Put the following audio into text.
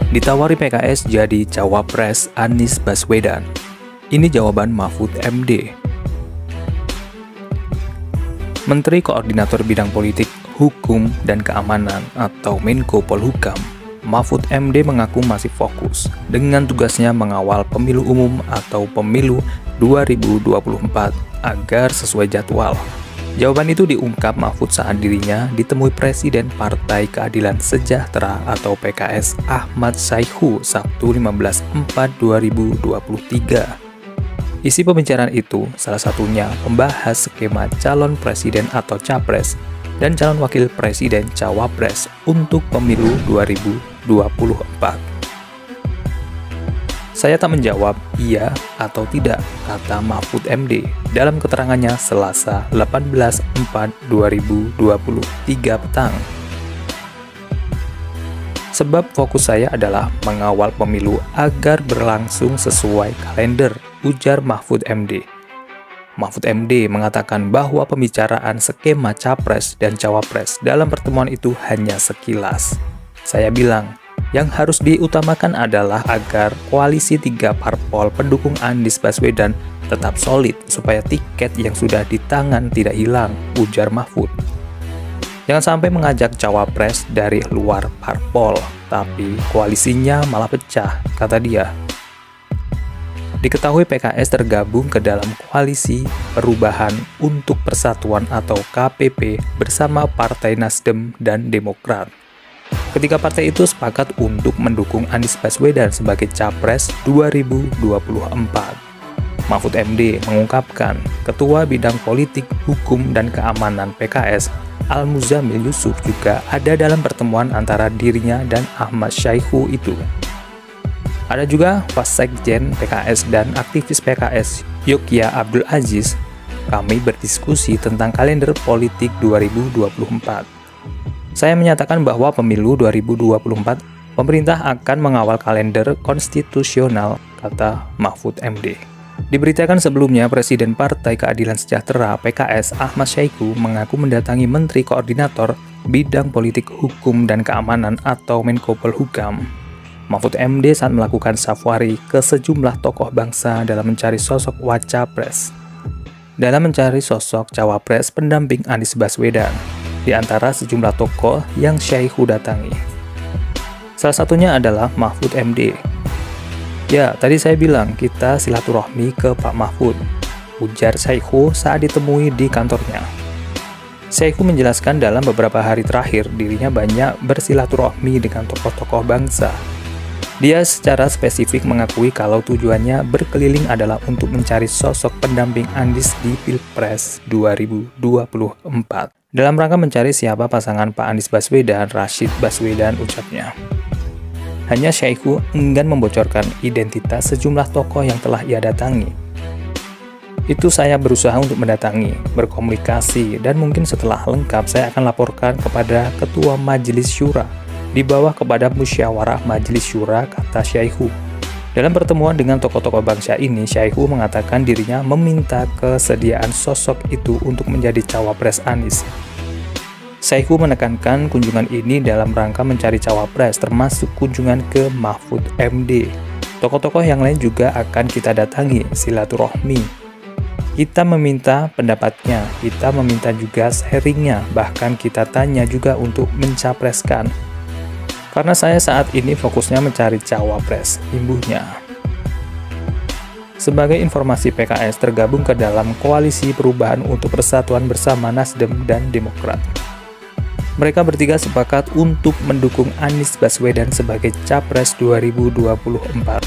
Ditawari PKS jadi cawapres Anies Baswedan. Ini jawaban Mahfud MD. Menteri Koordinator Bidang Politik, Hukum, dan Keamanan atau Menko Polhukam, Mahfud MD mengaku masih fokus dengan tugasnya mengawal pemilu umum atau pemilu 2024 agar sesuai jadwal. Jawaban itu diungkap Mahfud saat dirinya ditemui Presiden Partai Keadilan Sejahtera atau PKS Ahmad Saihu Sabtu 15/4/2023. Isi pembicaraan itu salah satunya membahas skema calon presiden atau capres dan calon wakil presiden cawapres untuk pemilu 2024. Saya tak menjawab iya atau tidak, kata Mahfud MD dalam keterangannya Selasa 18/4/2023 petang. Sebab fokus saya adalah mengawal pemilu agar berlangsung sesuai kalender, ujar Mahfud MD. Mahfud MD mengatakan bahwa pembicaraan skema capres dan cawapres dalam pertemuan itu hanya sekilas. Saya bilang, yang harus diutamakan adalah agar koalisi 3 parpol pendukung Anies Baswedan tetap solid supaya tiket yang sudah di tangan tidak hilang, ujar Mahfud. Jangan sampai mengajak cawapres dari luar parpol, tapi koalisinya malah pecah, kata dia. Diketahui PKS tergabung ke dalam Koalisi Perubahan untuk Persatuan atau KPP bersama Partai Nasdem dan Demokrat. Ketiga partai itu sepakat untuk mendukung Anies Baswedan sebagai Capres 2024. Mahfud MD mengungkapkan, Ketua Bidang Politik, Hukum, dan Keamanan PKS, Al-Muzamil Yusuf juga ada dalam pertemuan antara dirinya dan Ahmad Saihu itu. Ada juga Wasekjen PKS dan aktivis PKS Yogya Abdul Aziz. Kami berdiskusi tentang kalender politik 2024. Saya menyatakan bahwa pemilu 2024 pemerintah akan mengawal kalender konstitusional, kata Mahfud MD. Diberitakan sebelumnya, Presiden Partai Keadilan Sejahtera PKS Ahmad Saihu mengaku mendatangi Menteri Koordinator Bidang Politik, Hukum, dan Keamanan atau Menko Polhukam, Mahfud MD saat melakukan safari ke sejumlah tokoh bangsa dalam mencari sosok wacapres. Dalam mencari sosok cawapres pendamping Anies Baswedan, di antara sejumlah tokoh yang Saihu datangi. Salah satunya adalah Mahfud MD. Ya, tadi saya bilang kita silaturahmi ke Pak Mahfud, ujar Saihu saat ditemui di kantornya. Saihu menjelaskan dalam beberapa hari terakhir dirinya banyak bersilaturahmi dengan tokoh-tokoh bangsa. Dia secara spesifik mengakui kalau tujuannya berkeliling adalah untuk mencari sosok pendamping Anies di Pilpres 2024. Dalam rangka mencari siapa pasangan Pak Anies Baswedan, Rashid Baswedan, ucapnya. Hanya Saihu enggan membocorkan identitas sejumlah tokoh yang telah ia datangi. Itu saya berusaha untuk mendatangi, berkomunikasi, dan mungkin setelah lengkap saya akan laporkan kepada Ketua Majelis Syura, di bawah kepada Musyawarah Majelis Syura, kata Saihu. Dalam pertemuan dengan tokoh-tokoh bangsa ini, Saihu mengatakan dirinya meminta kesediaan sosok itu untuk menjadi cawapres Anies. Saihu menekankan kunjungan ini dalam rangka mencari cawapres, termasuk kunjungan ke Mahfud MD. Tokoh-tokoh yang lain juga akan kita datangi, silaturahmi. Kita meminta pendapatnya, kita meminta juga sharingnya, bahkan kita tanya juga untuk mencapreskan. Karena saya saat ini fokusnya mencari cawapres, imbuhnya. Sebagai informasi, PKS tergabung ke dalam Koalisi Perubahan untuk Persatuan bersama Nasdem dan Demokrat. Mereka bertiga sepakat untuk mendukung Anies Baswedan sebagai Capres 2024.